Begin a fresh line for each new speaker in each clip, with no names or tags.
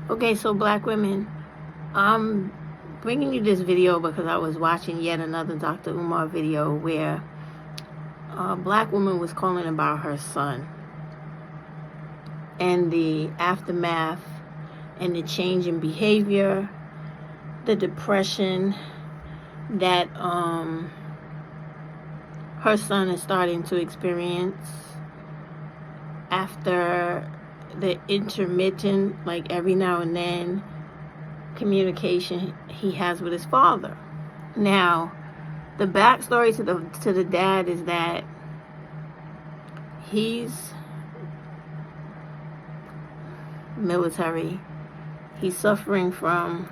Okay, so black women, I'm bringing you this video because I was watching yet another Dr. Umar video where a black woman was calling about her son and the aftermath and the change in behavior, the depression that her son is starting to experience after the intermittent, like every now and then, communication he has with his father. Now, the backstory to the dad is that he's military. He's suffering from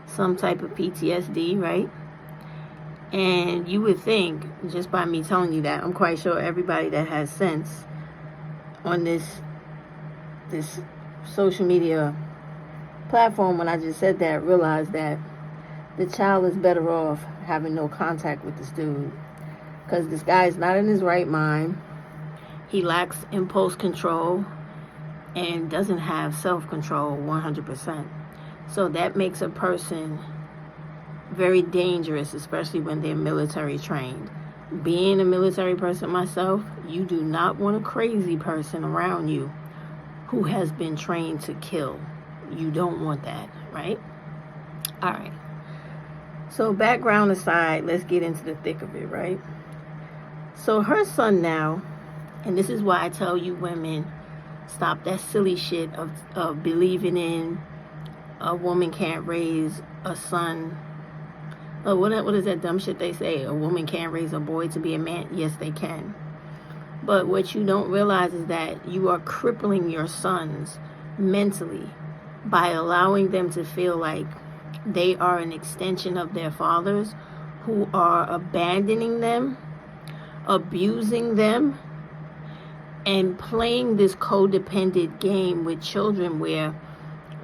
some type of PTSD, right? And you would think, just by me telling you that, I'm quite sure everybody that has sense on this social media platform, when I just said that, realized that the child is better off having no contact with this dude, because this guy is not in his right mind. He lacks impulse control and doesn't have self-control 100%. So that makes a person very dangerous, especially when they're military trained. Being a military person myself, you do not want a crazy person around you who has been trained to kill. You don't want that, right? All right. So background aside, let's get into the thick of it, right? So her son now, and this is why I tell you women, stop that silly shit of believing in a woman can't raise a son. What is that dumb shit they say? A woman can't raise a boy to be a man? Yes, they can. But what you don't realize is that you are crippling your sons mentally by allowing them to feel like they are an extension of their fathers, who are abandoning them, abusing them, and playing this codependent game with children where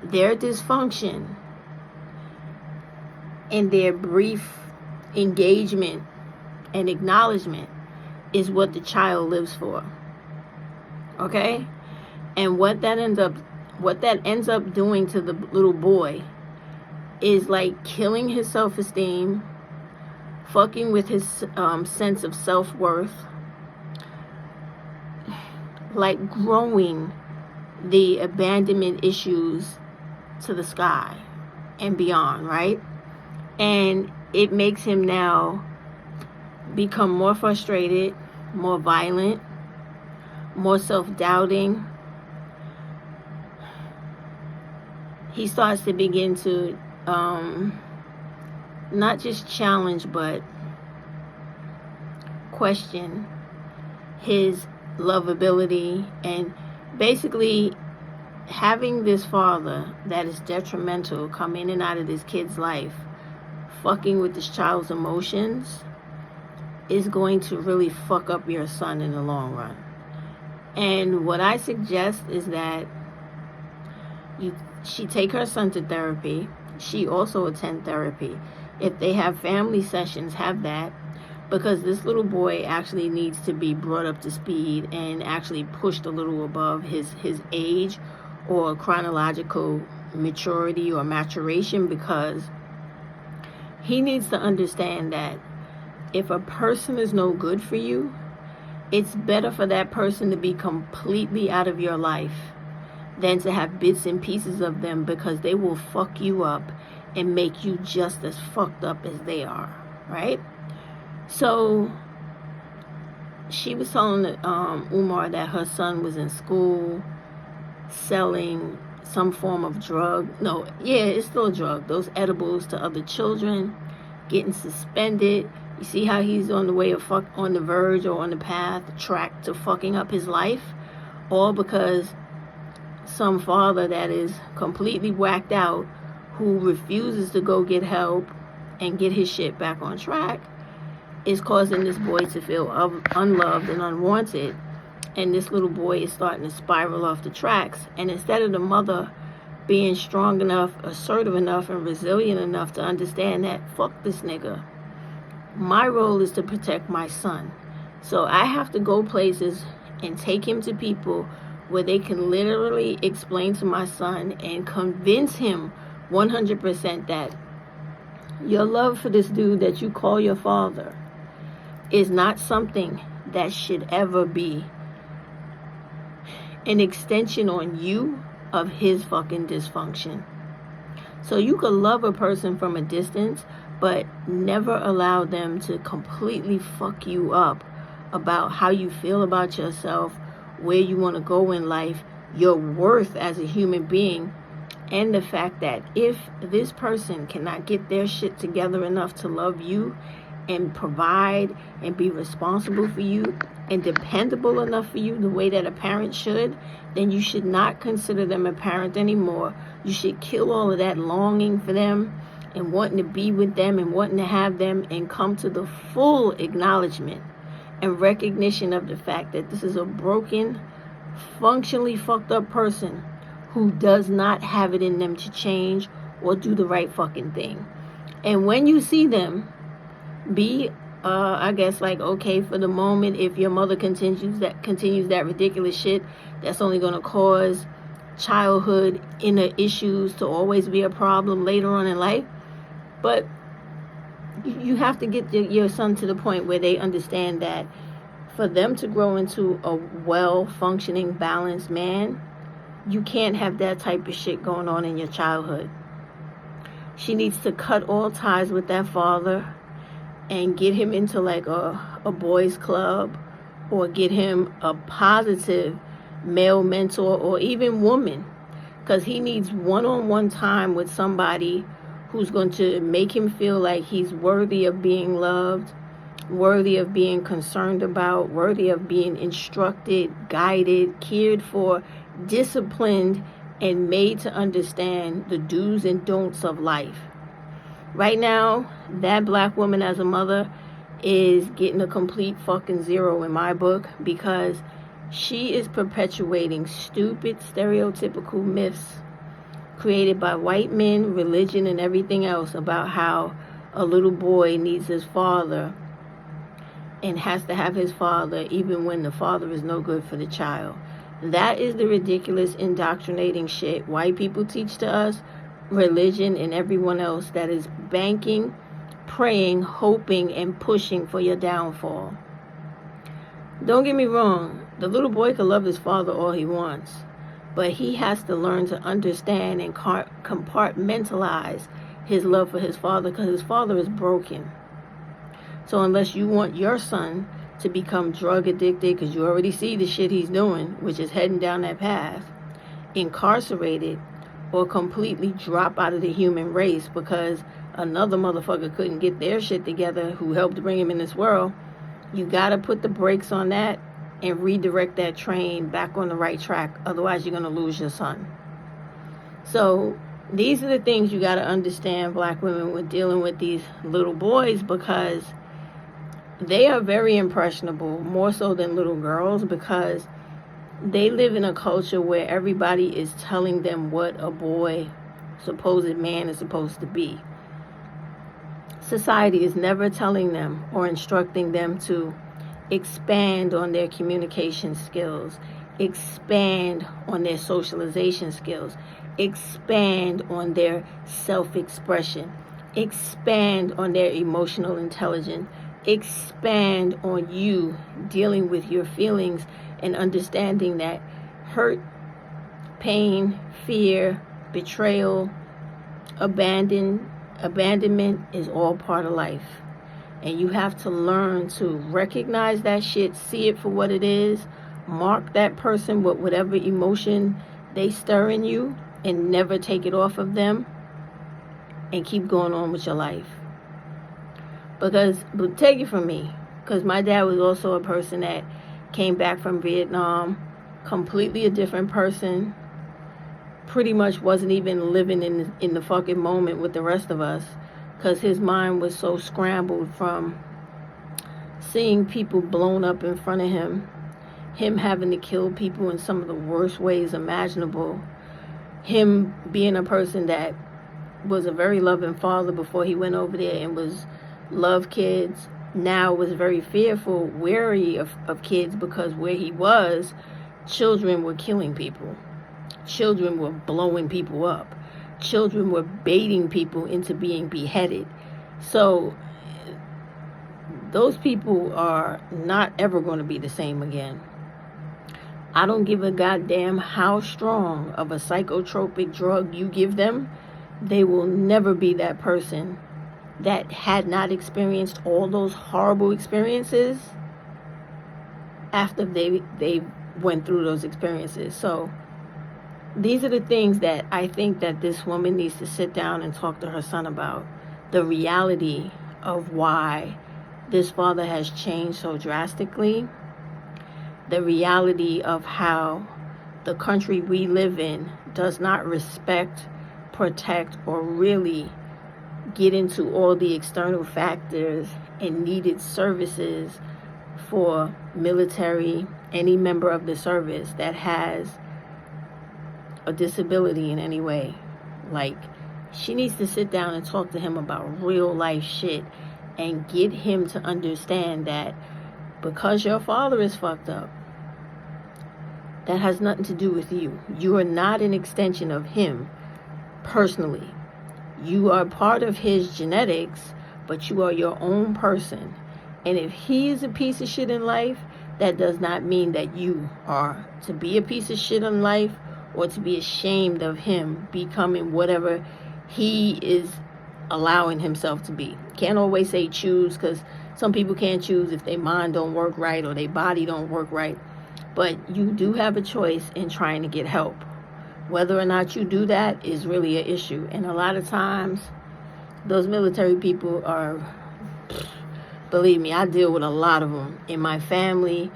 their dysfunction and their brief engagement and acknowledgement is what the child lives for. Okay? And what that ends up doing to the little boy is like killing his self-esteem, fucking with his sense of self-worth, like growing the abandonment issues to the sky and beyond, right? And it makes him now become more frustrated, more violent, more self-doubting. He starts to begin to not just challenge, but question his lovability, and basically having this father that is detrimental come in and out of this kid's life, fucking with this child's emotions, is going to really fuck up your son in the long run. And what I suggest is that she take her son to therapy. She also attend therapy. If they have family sessions, have that, because this little boy actually needs to be brought up to speed and actually pushed a little above his age or chronological maturity or maturation, because he needs to understand that if a person is no good for you, it's better for that person to be completely out of your life than to have bits and pieces of them, because they will fuck you up and make you just as fucked up as they are, right? So she was telling Umar that her son was in school selling some form of drug. No, yeah, it's still a drug. Those edibles to other children, getting suspended. You see how he's on the way of on the verge or on the track to fucking up his life, all because some father that is completely whacked out, who refuses to go get help and get his shit back on track, is causing this boy to feel unloved and unwanted. And this little boy is starting to spiral off the tracks. And instead of the mother being strong enough, assertive enough, and resilient enough to understand that, fuck this nigga, my role is to protect my son. So I have to go places and take him to people where they can literally explain to my son and convince him 100% that your love for this dude that you call your father is not something that should ever be an extension on you of his fucking dysfunction. So you could love a person from a distance, but never allow them to completely fuck you up about how you feel about yourself, where you want to go in life, your worth as a human being, and the fact that if this person cannot get their shit together enough to love you and provide and be responsible for you and dependable enough for you the way that a parent should, then you should not consider them a parent anymore. You should kill all of that longing for them and wanting to be with them and wanting to have them, and come to the full acknowledgement and recognition of the fact that this is a broken, functionally fucked up person who does not have it in them to change or do the right fucking thing. And when you see them, be I guess like okay for the moment. If your mother continues that ridiculous shit, that's only going to cause childhood inner issues to always be a problem later on in life. But you have to get your son to the point where they understand that for them to grow into a well-functioning, balanced man, you can't have that type of shit going on in your childhood. She needs to cut all ties with that father and get him into like a boys club, or get him a positive male mentor or even woman, because he needs one-on-one time with somebody who's going to make him feel like he's worthy of being loved, worthy of being concerned about, worthy of being instructed, guided, cared for, disciplined, and made to understand the do's and don'ts of life. Right now, that black woman as a mother is getting a complete fucking zero in my book, because she is perpetuating stupid, stereotypical myths created by white men, religion, and everything else about how a little boy needs his father and has to have his father even when the father is no good for the child. That is the ridiculous, indoctrinating shit white people teach to us, religion, and everyone else that is banking, praying, hoping, and pushing for your downfall. Don't get me wrong, the little boy can love his father all he wants, but he has to learn to understand and compartmentalize his love for his father, because his father is broken. So unless you want your son to become drug addicted, because you already see the shit he's doing, which is heading down that path, incarcerated, or completely drop out of the human race because another motherfucker couldn't get their shit together who helped bring him in this world, you gotta put the brakes on that and redirect that train back on the right track. Otherwise, you're gonna lose your son. So these are the things you gotta understand, black women, when dealing with these little boys, because they are very impressionable, more so than little girls, because they live in a culture where everybody is telling them what a boy, supposed man, is supposed to be. Society is never telling them or instructing them to expand on their communication skills, expand on their socialization skills, expand on their self-expression, expand on their emotional intelligence, expand on you dealing with your feelings and understanding that hurt, pain, fear, betrayal, abandonment is all part of life. And you have to learn to recognize that shit, see it for what it is, mark that person with whatever emotion they stir in you, and never take it off of them, and keep going on with your life. Because, but take it from me, because my dad was also a person that came back from Vietnam, completely a different person, pretty much wasn't even living in the fucking moment with the rest of us, because his mind was so scrambled from seeing people blown up in front of him having to kill people in some of the worst ways imaginable, him being a person that was a very loving father before he went over there and was loved kids, now was very fearful, wary of kids, because where he was, children were killing people. Children were blowing people up. Children were baiting people into being beheaded. So those people are not ever going to be the same again. I don't give a goddamn how strong of a psychotropic drug you give them. They will never be that person that had not experienced all those horrible experiences after they went through those experiences. So these are the things that I think that this woman needs to sit down and talk to her son about. The reality of why this father has changed so drastically. The reality of how the country we live in does not respect, protect, or really get into all the external factors and needed services for military, any member of the service that has a disability in any way. Like, she needs to sit down and talk to him about real life shit and get him to understand that because your father is fucked up, that has nothing to do with you. You are not an extension of him personally. You are part of his genetics, but you are your own person. And if he is a piece of shit in life, that does not mean that you are to be a piece of shit in life or to be ashamed of him becoming whatever he is allowing himself to be. Can't always say choose, because some people can't choose if their mind don't work right or their body don't work right. But you do have a choice in trying to get help. Whether or not you do that is really an issue. And a lot of times, those military people are, believe me, I deal with a lot of them in my family,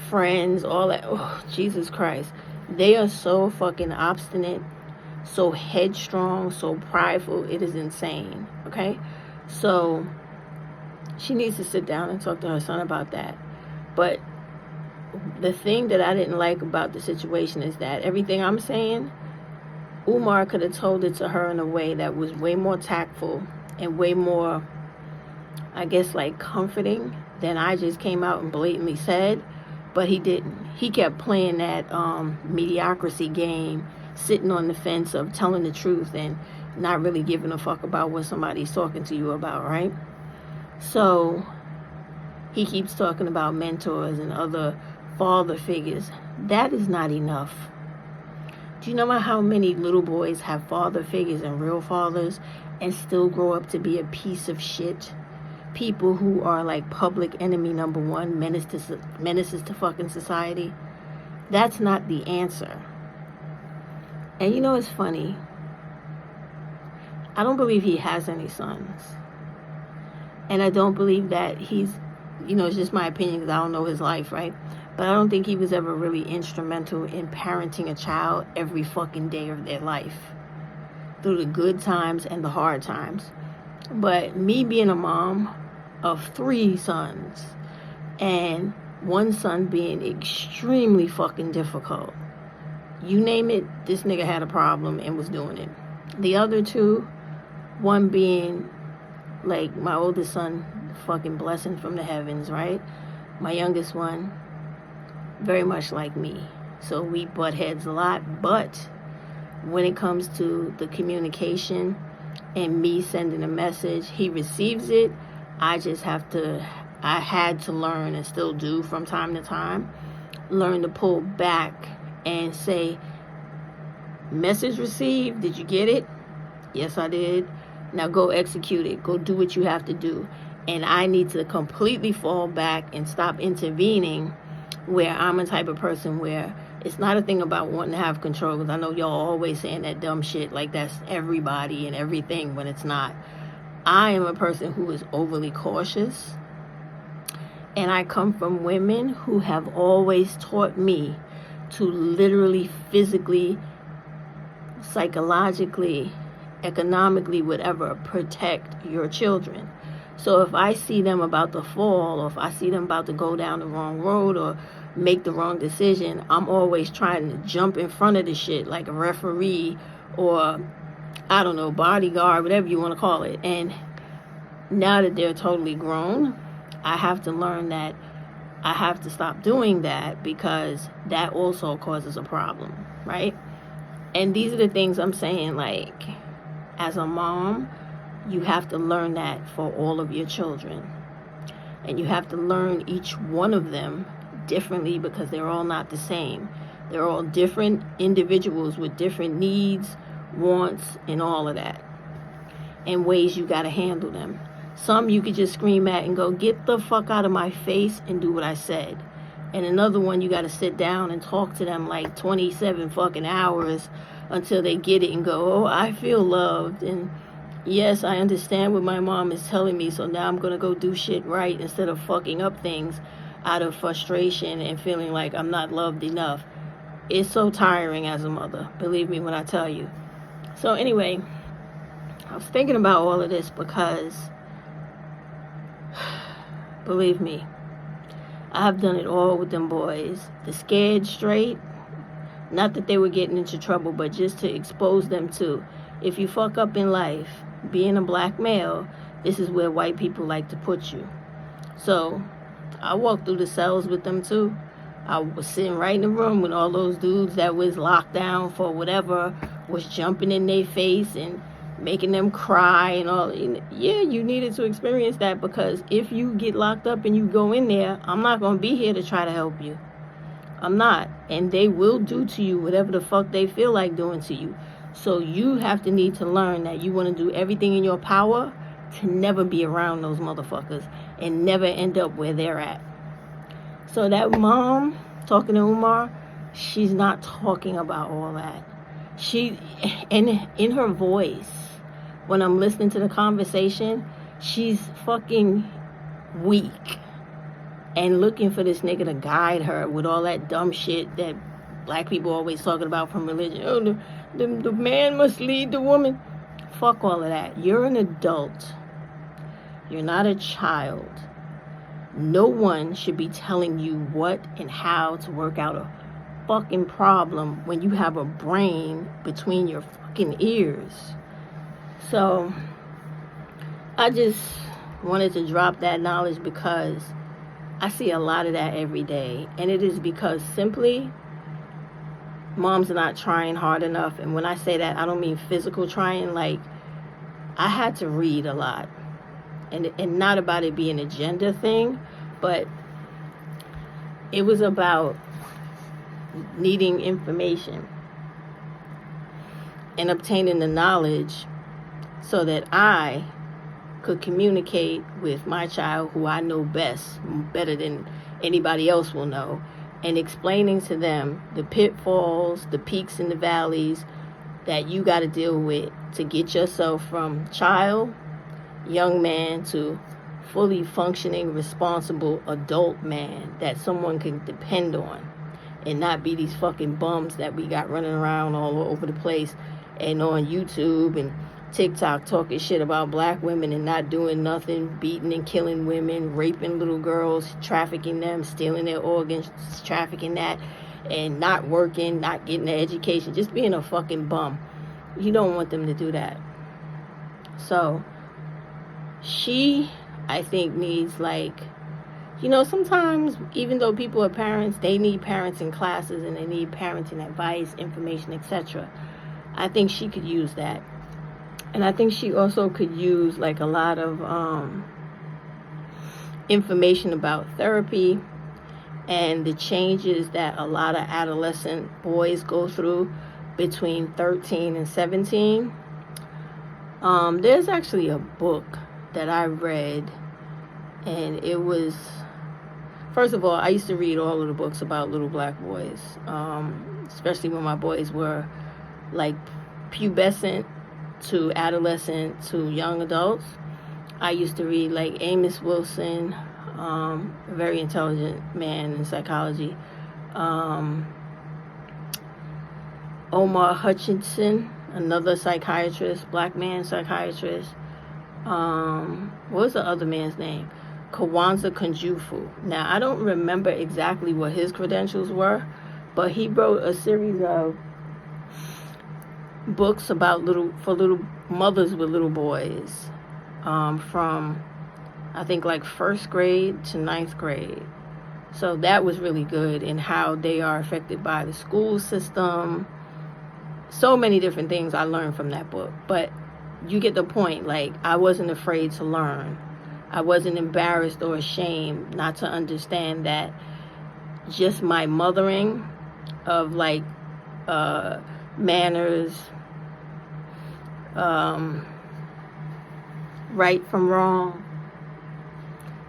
friends, all that. Oh, Jesus Christ. They are so fucking obstinate, so headstrong, so prideful. It is insane. Okay? So she needs to sit down and talk to her son about that. But the thing that I didn't like about the situation is that everything I'm saying, Umar could have told it to her in a way that was way more tactful and way more, I guess, like comforting than I just came out and blatantly said. But he didn't. He kept playing that mediocrity game, sitting on the fence of telling the truth and not really giving a fuck about what somebody's talking to you about, right? So he keeps talking about mentors and other father figures. That is not enough. Do you know how many little boys have father figures and real fathers and still grow up to be a piece of shit? People who are like public enemy number one, menaces to fucking society. That's not the answer. And you know, it's funny. I don't believe he has any sons. And I don't believe that he's, it's just my opinion because I don't know his life, right? But I don't think he was ever really instrumental in parenting a child every fucking day of their life, through the good times and the hard times. But me being a mom of 3 sons, and one son being extremely fucking difficult, you name it, this nigga had a problem and was doing it. The other 2, one being like my oldest son, fucking blessing from the heavens, right? My youngest one, very much like me. So we butt heads a lot. But when it comes to the communication and me sending a message, he receives it. I had to learn, and still do from time to time, learn to pull back and say, message received, did you get it? Yes, I did. Now go execute it. Go do what you have to do. And I need to completely fall back and stop intervening, where I'm a type of person where it's not a thing about wanting to have control, because I know y'all always saying that dumb shit like that's everybody and everything when it's not. I am a person who is overly cautious, and I come from women who have always taught me to literally, physically, psychologically, economically, whatever, protect your children. So if I see them about to fall, or if I see them about to go down the wrong road or make the wrong decision, I'm always trying to jump in front of the shit like a referee or, I don't know, bodyguard, whatever you want to call it. And now that they're totally grown, I have to learn that I have to stop doing that because that also causes a problem, right? And these are the things I'm saying, like, as a mom, you have to learn that for all of your children. And you have to learn each one of them differently because they're all not the same. They're all different individuals with different needs, wants, and all of that. And ways you got to handle them. Some you could just scream at and go, get the fuck out of my face and do what I said. And another one, you got to sit down and talk to them like 27 fucking hours until they get it and go, oh, I feel loved. And yes, I understand what my mom is telling me, so now I'm going to go do shit right instead of fucking up things out of frustration and feeling like I'm not loved enough. It's so tiring as a mother, believe me when I tell you. So anyway, I was thinking about all of this because, believe me, I've done it all with them boys. The scared straight, not that they were getting into trouble, but just to expose them to, if you fuck up in life, being a black male, this is where white people like to put you. So I walked through the cells with them too. I was sitting right in the room with all those dudes that was locked down for whatever, was jumping in their face and making them cry and all. Yeah, you needed to experience that, because if you get locked up and you go in there, I'm not going to be here to try to help you. I'm not. And they will do to you whatever the fuck they feel like doing to you. So you have to need to learn that you want to do everything in your power to never be around those motherfuckers and never end up where they're at. So that mom talking to Umar, she's not talking about all that. She, in her voice, when I'm listening to the conversation, she's fucking weak and looking for this nigga to guide her with all that dumb shit that black people always talking about from religion. Oh, the man must lead the woman. Fuck all of that. You're an adult. You're not a child. No one should be telling you what and how to work out a fucking problem when you have a brain between your fucking ears. So I just wanted to drop that knowledge because I see a lot of that every day. And it is because simply moms are not trying hard enough. And when I say that, I don't mean physical trying. Like, I had to read a lot. And not about it being a gender thing, but it was about needing information and obtaining the knowledge so that I could communicate with my child, who I know best, better than anybody else will know, and explaining to them the pitfalls, the peaks and the valleys that you got to deal with to get yourself from child, young man, to fully functioning, responsible adult man that someone can depend on, and not be these fucking bums that we got running around all over the place and on YouTube and TikTok talking shit about black women and not doing nothing, beating and killing women, raping little girls, trafficking them, stealing their organs, trafficking that, and not working, not getting an education, just being a fucking bum. You don't want them to do that. So she, I think, needs, like, you know, sometimes even though people are parents, they need parenting classes and they need parenting advice, information, etc. I think she could use that. And I think she also could use, like, a lot of information about therapy and the changes that a lot of adolescent boys go through between 13 and 17. There's actually a book that I read, and it was, first of all, I used to read all of the books about little black boys, especially when my boys were like pubescent to adolescent to young adults. I used to read like Amos Wilson, a very intelligent man in psychology, Omar Hutchinson, another psychiatrist, black man psychiatrist. What was the other man's name? Kwanzaa Kunjufu. Now, I don't remember exactly what his credentials were, but he wrote a series of books about little mothers with little boys, from I think like 1st grade to 9th grade. So that was really good, in how they are affected by the school system. So many different things I learned from that book. But you get the point. Like, I wasn't afraid to learn. I wasn't embarrassed or ashamed not to understand that just my mothering of, like, manners, right from wrong,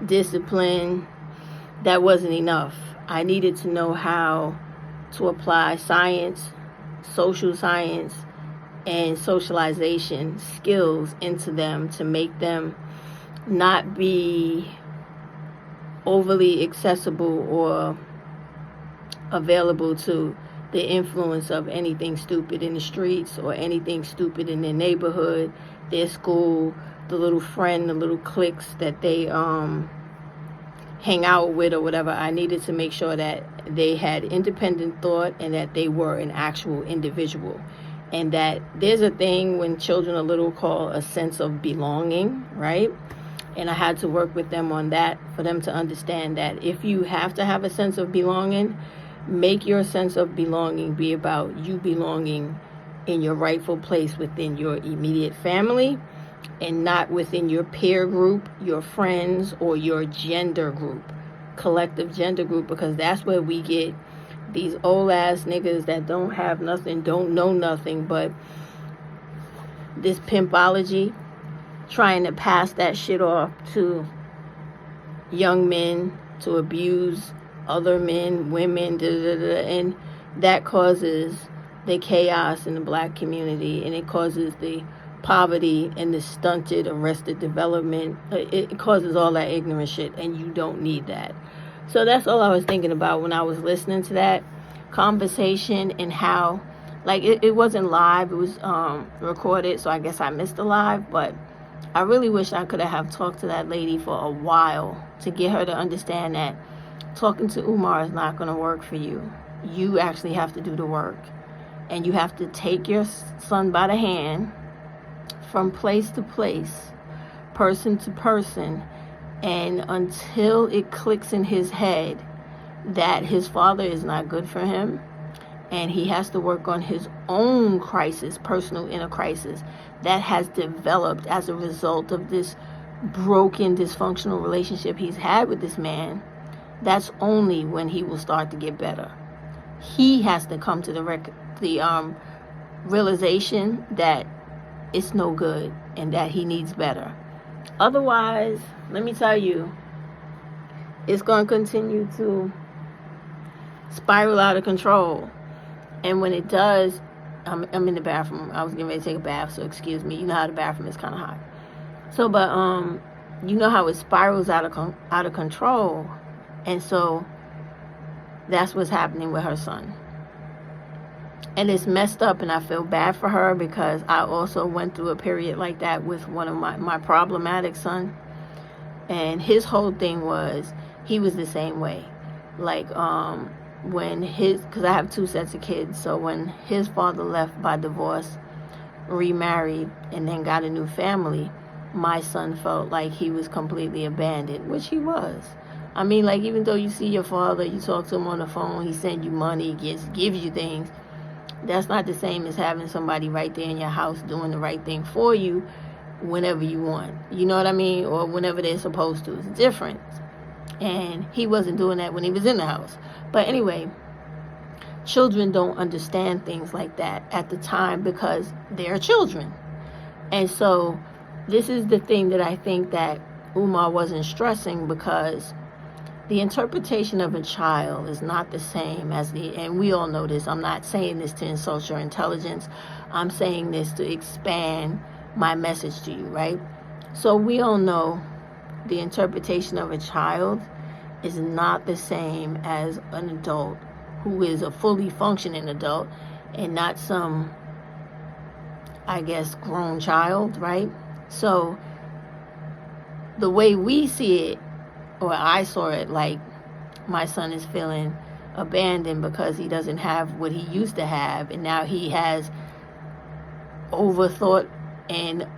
discipline, that wasn't enough. I needed to know how to apply science, social science, and socialization skills into them to make them not be overly accessible or available to the influence of anything stupid in the streets or anything stupid in their neighborhood, their school, the little friend, the little cliques that they hang out with or whatever. I needed to make sure that they had independent thought and that they were an actual individual. And that there's a thing when children are little called a sense of belonging, right? And I had to work with them on that for them to understand that if you have to have a sense of belonging, make your sense of belonging be about you belonging in your rightful place within your immediate family and not within your peer group, your friends, or your gender group, collective gender group, because that's where we get these old ass niggas that don't have nothing, don't know nothing but this pimpology, trying to pass that shit off to young men to abuse other men, women, and that causes the chaos in the black community, and it causes the poverty and the stunted, arrested development. It causes all that ignorant shit, and you don't need that. So that's all I was thinking about when I was listening to that conversation, and how, like, it wasn't live, it was recorded, so I guess I missed the live, but I really wish I could have talked to that lady for a while to get her to understand that talking to Umar is not going to work for you. You actually have to do the work, and you have to take your son by the hand from place to place, person to person, and until it clicks in his head that his father is not good for him, and he has to work on his own crisis, personal inner crisis, that has developed as a result of this broken, dysfunctional relationship he's had with this man. That's only when he will start to get better. He has to come to the realization that it's no good and that he needs better. Otherwise, let me tell you, it's going to continue to spiral out of control. And when it does, I'm in the bathroom. I was getting ready to take a bath, so excuse me. You know how the bathroom is kind of hot. So, but you know how it spirals out of control, and so that's what's happening with her son. And it's messed up, and I feel bad for her because I also went through a period like that with one of my problematic son. And his whole thing was, he was the same way. Like, because I have 2 sets of kids, so when his father left by divorce, remarried, and then got a new family, my son felt like he was completely abandoned, which he was. I mean, like, even though you see your father, you talk to him on the phone, he sends you money, gives you things, that's not the same as having somebody right there in your house doing the right thing for you whenever you want. You know what I mean? Or whenever they're supposed to. It's different. And he wasn't doing that when he was in the house. But anyway, children don't understand things like that at the time because they're children. And so this is the thing that I think that Umar wasn't stressing, because the interpretation of a child is not the same as and we all know this. I'm not saying this to insult your intelligence. I'm saying this to expand my message to you, right? So we all know the interpretation of a child is not the same as an adult who is a fully functioning adult, and not some, I guess, grown child, right? So the way we see it, or I saw it, like, my son is feeling abandoned because he doesn't have what he used to have, and now he has overthought and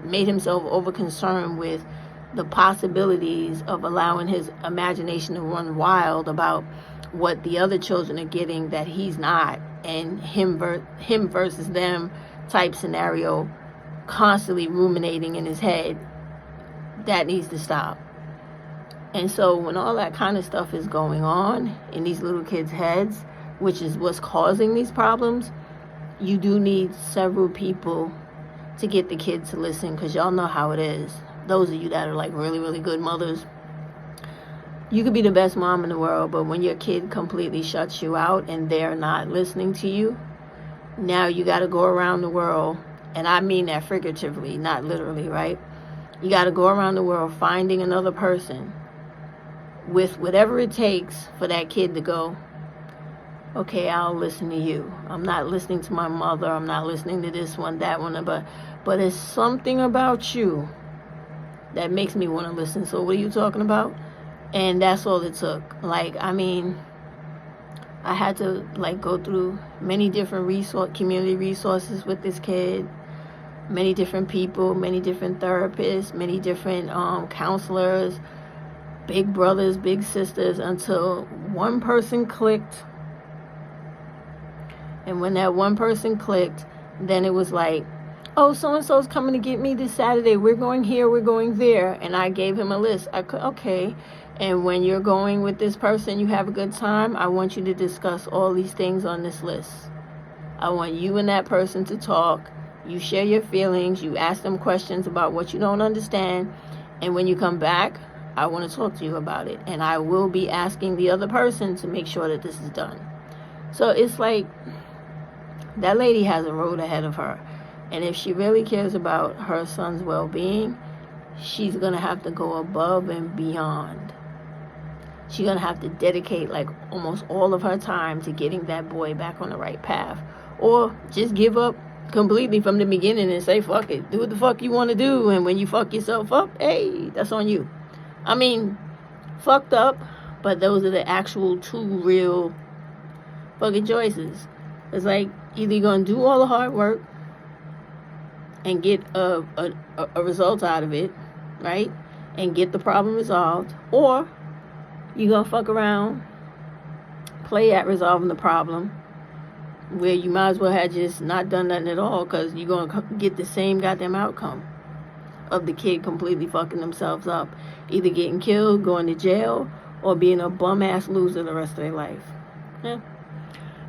made himself over concerned with the possibilities of allowing his imagination to run wild about what the other children are getting that he's not, and him versus them type scenario constantly ruminating in his head. That needs to stop. And so when all that kind of stuff is going on in these little kids' heads, which is what's causing these problems, you do need several people to get the kids to listen, because y'all know how it is. Those of you that are like really, really good mothers, you could be the best mom in the world, but when your kid completely shuts you out and they're not listening to you, now you got to go around the world, and I mean that figuratively, not literally, right? You got to go around the world finding another person with whatever it takes for that kid to go, okay, I'll listen to you. I'm not listening to my mother. I'm not listening to this one, that one, but it's something about you that makes me want to listen. So what are you talking about? And that's all it took. Like, I mean, I had to like go through many different community resources with this kid, many different people, many different therapists, many different counselors, big brothers, big sisters, until one person clicked. And when that one person clicked, then it was like, oh, so-and-so's coming to get me this Saturday. We're going here, we're going there. And I gave him a list. Okay. And when you're going with this person, you have a good time, I want you to discuss all these things on this list. I want you and that person to talk. You share your feelings. You ask them questions about what you don't understand. And when you come back, I want to talk to you about it. And I will be asking the other person to make sure that this is done. So it's like that lady has a road ahead of her. And if she really cares about her son's well-being, she's going to have to go above and beyond. She's going to have to dedicate like almost all of her time to getting that boy back on the right path. Or just give up completely from the beginning and say, fuck it, do what the fuck you want to do. And when you fuck yourself up, hey, that's on you. I mean, fucked up, but those are the actual two real fucking choices. It's like either you're going to do all the hard work and get a result out of it, right? And get the problem resolved, or you're going to fuck around, play at resolving the problem, where you might as well have just not done nothing at all, because you're going to get the same goddamn outcome of the kid completely fucking themselves up, either getting killed, going to jail, or being a bum-ass loser the rest of their life. Yeah.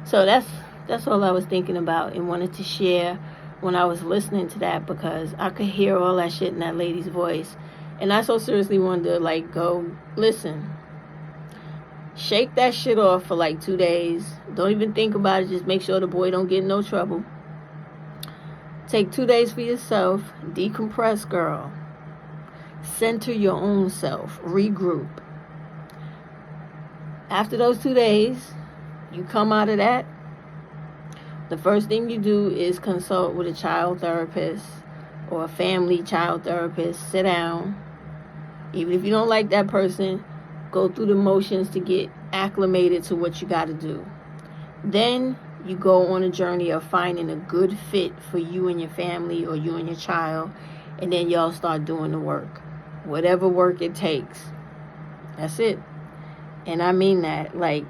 So that's all I was thinking about and wanted to share when I was listening to that, because I could hear all that shit in that lady's voice. And I so seriously wanted to like go, listen, shake that shit off for like 2 days. Don't even think about it. Just make sure the boy don't get in no trouble. Take 2 days for yourself. Decompress, girl. Center your own self. Regroup. After those 2 days, you come out of that, the first thing you do is consult with a child therapist or a family child therapist. Sit down. Even if you don't like that person, go through the motions to get acclimated to what you got to do. Then you go on a journey of finding a good fit for you and your family, or you and your child, and then y'all start doing the work. Whatever work it takes. That's it. And I mean that. Like,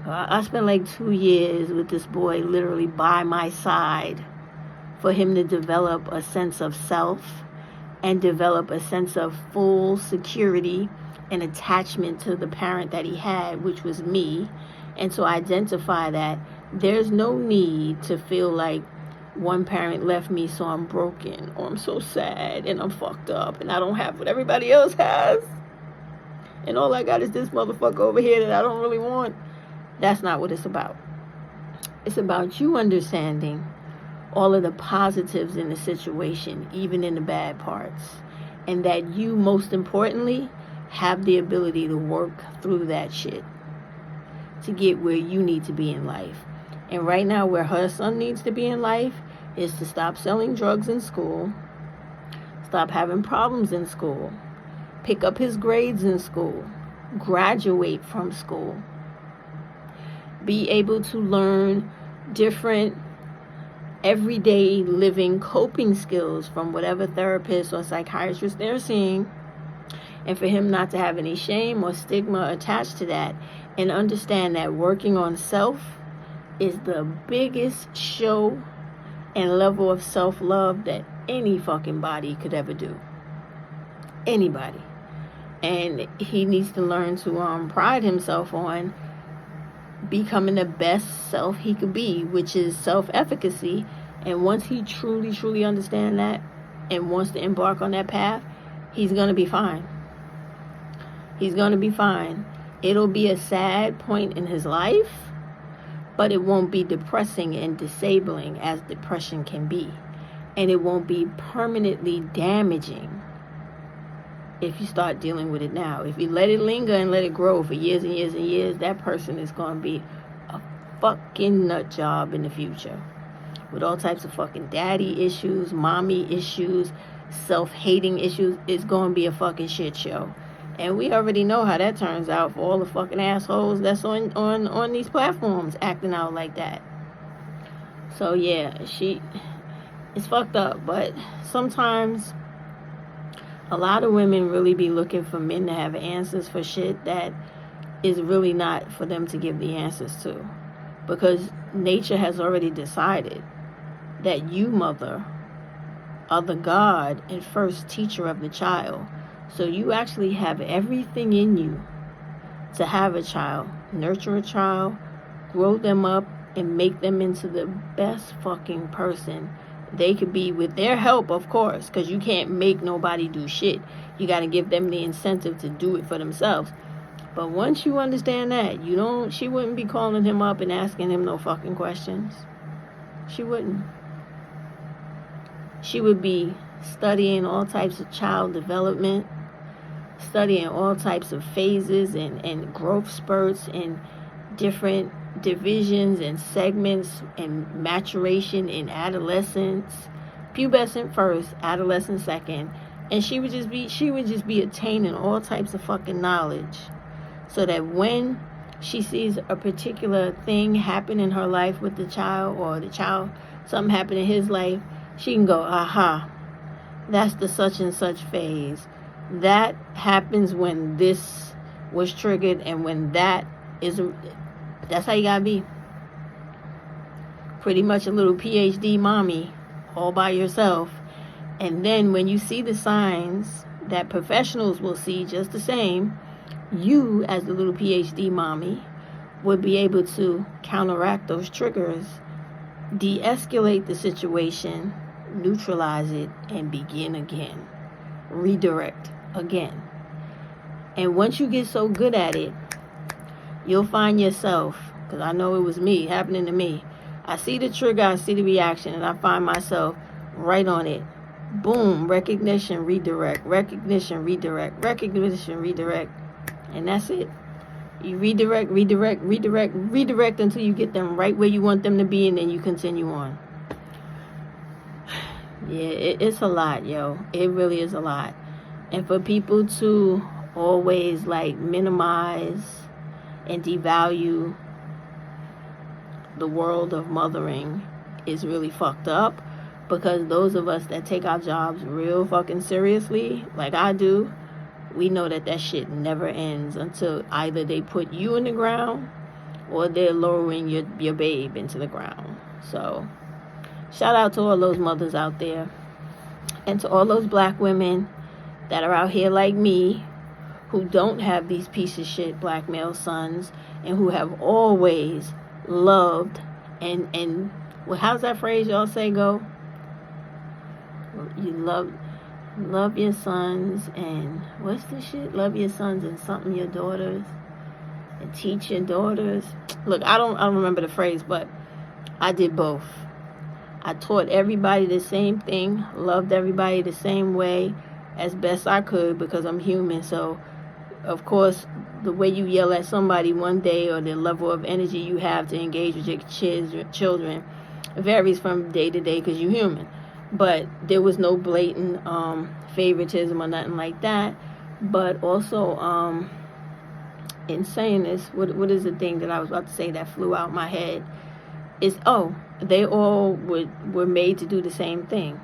I spent like 2 years with this boy literally by my side for him to develop a sense of self and develop a sense of full security and attachment to the parent that he had, which was me. And to identify that there's no need to feel like one parent left me, so I'm broken, or I'm so sad and I'm fucked up and I don't have what everybody else has. And all I got is this motherfucker over here that I don't really want. That's not what it's about. It's about you understanding all of the positives in the situation, even in the bad parts. And that you, most importantly, have the ability to work through that shit to get where you need to be in life. And right now, where her son needs to be in life is to stop selling drugs in school, stop having problems in school, pick up his grades in school, graduate from school, be able to learn different everyday living coping skills from whatever therapist or psychiatrist they're seeing, and for him not to have any shame or stigma attached to that, and understand that working on self is the biggest show and level of self-love that any fucking body could ever do. Anybody. And he needs to learn to pride himself on becoming the best self he could be, which is self-efficacy. And once he truly understands that and wants to embark on that path, he's going to be fine. He's going to be fine. It'll be a sad point in his life, but it won't be depressing and disabling as depression can be. And it won't be permanently damaging if you start dealing with it now. If you let it linger and let it grow for years and years and years, that person is going to be a fucking nut job in the future. With all types of fucking daddy issues, mommy issues, self-hating issues. It's going to be a fucking shit show. And we already know how that turns out for all the fucking assholes that's on these platforms acting out like that. So yeah, it's fucked up. But sometimes a lot of women really be looking for men to have answers for shit that is really not for them to give the answers to. Because nature has already decided that you, mother, are the God and first teacher of the child. So you actually have everything in you to have a child, nurture a child, grow them up, and make them into the best fucking person they could be, with their help, of course, because you can't make nobody do shit. You got to give them the incentive to do it for themselves. But once you understand that, she wouldn't be calling him up and asking him no fucking questions. She wouldn't. She would be studying all types of child development, studying all types of phases and growth spurts and different divisions and segments and maturation in adolescence, pubescent first, adolescent second, and she would just be attaining all types of fucking knowledge, so that when she sees a particular thing happen in her life with the child, or the child, something happen in his life, she can go, aha, that's the such and such phase. That happens when this was triggered, and when that's how you gotta be. Pretty much a little PhD mommy all by yourself. And then when you see the signs that professionals will see just the same, you as the little PhD mommy would be able to counteract those triggers, de-escalate the situation, neutralize it, and begin again. Redirect again. And once you get so good at it, you'll find yourself, because I know it was me, happening to me. I see the trigger, I see the reaction, and I find myself right on it. Boom, recognition, redirect, recognition, redirect, recognition, redirect. And that's it. You redirect until you get them right where you want them to be, and then you continue on. Yeah, it's a lot, yo. It really is a lot. And for people to always minimize and devalue the world of mothering is really fucked up, because those of us that take our jobs real fucking seriously, like I do, we know that shit never ends until either they put you in the ground or they're lowering your babe into the ground. So shout out to all those mothers out there, and to all those black women that are out here like me, who don't have these piece of shit black male sons, and who have always loved and well, how's that phrase y'all say go? You love your sons, and what's the shit? Love your sons and something your daughters, and teach your daughters. Look, I don't remember the phrase, but I did both. I taught everybody the same thing, loved everybody the same way as best I could, because I'm human. So of course, the way you yell at somebody one day, or the level of energy you have to engage with your children varies from day to day, because you're human. But there was no blatant favoritism or nothing like that. But also, in saying this, what is the thing that I was about to say that flew out my head? Is, they all were made to do the same thing.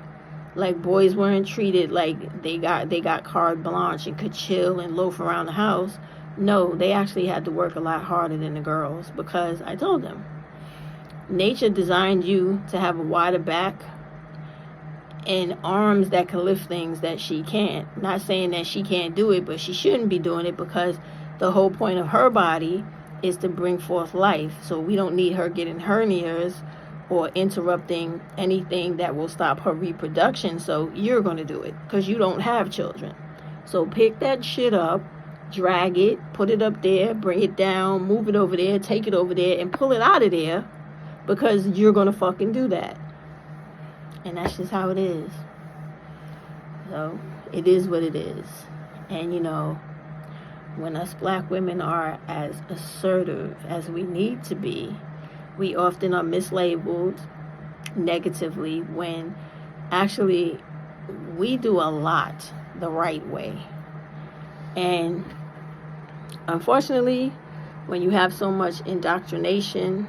Like, boys weren't treated like they got carte blanche and could chill and loaf around the house. No, they actually had to work a lot harder than the girls, because I told them, nature designed you to have a wider back and arms that can lift things that she can't. Not saying that she can't do it, but she shouldn't be doing it, because the whole point of her body is to bring forth life. So we don't need her getting hernias or interrupting anything that will stop her reproduction. So you're going to do it because you don't have children. So pick that shit up, drag it, put it up there, bring it down, move it over there, take it over there, and pull it out of there, because you're going to fucking do that. And that's just how it is. So it is what it is. And, you know, when us black women are as assertive as we need to be, we often are mislabeled negatively, when actually we do a lot the right way. And unfortunately, when you have so much indoctrination,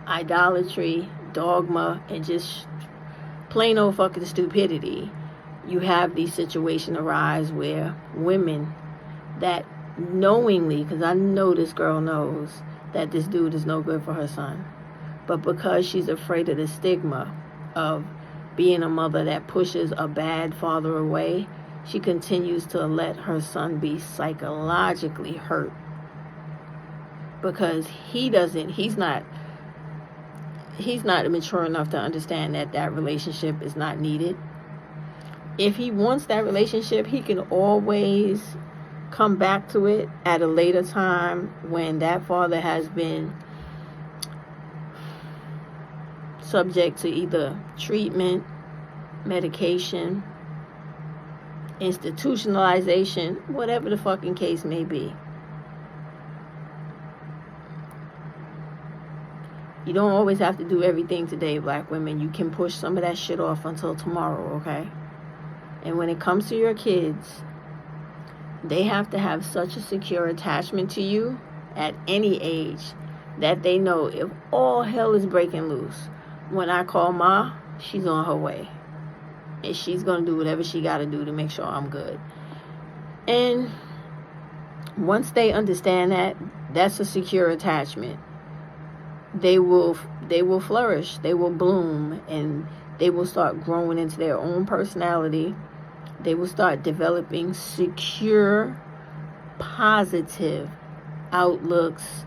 idolatry, dogma, and just plain old fucking stupidity, you have these situations arise where women that knowingly, because I know this girl knows that this dude is no good for her son, but because she's afraid of the stigma of being a mother that pushes a bad father away, she continues to let her son be psychologically hurt, because he's not mature enough to understand that that relationship is not needed. If he wants that relationship, he can always come back to it at a later time, when that father has been subject to either treatment, medication, institutionalization, whatever the fucking case may be. You don't always have to do everything today, black women. You can push some of that shit off until tomorrow, okay? And when it comes to your kids, they have to have such a secure attachment to you at any age that they know if all hell is breaking loose, when I call Ma, she's on her way. And she's going to do whatever she got to do to make sure I'm good. And once they understand that, that's a secure attachment. They will flourish, they will bloom, and they will start growing into their own personality. They will start developing secure, positive outlooks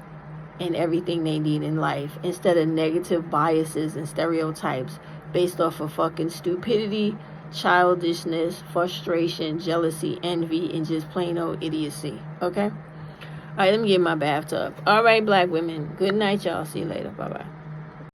and everything they need in life, instead of negative biases and stereotypes based off of fucking stupidity, childishness, frustration, jealousy, envy, and just plain old idiocy. Okay? All right, let me get in my bathtub. All right, black women. Good night, y'all. See you later. Bye-bye.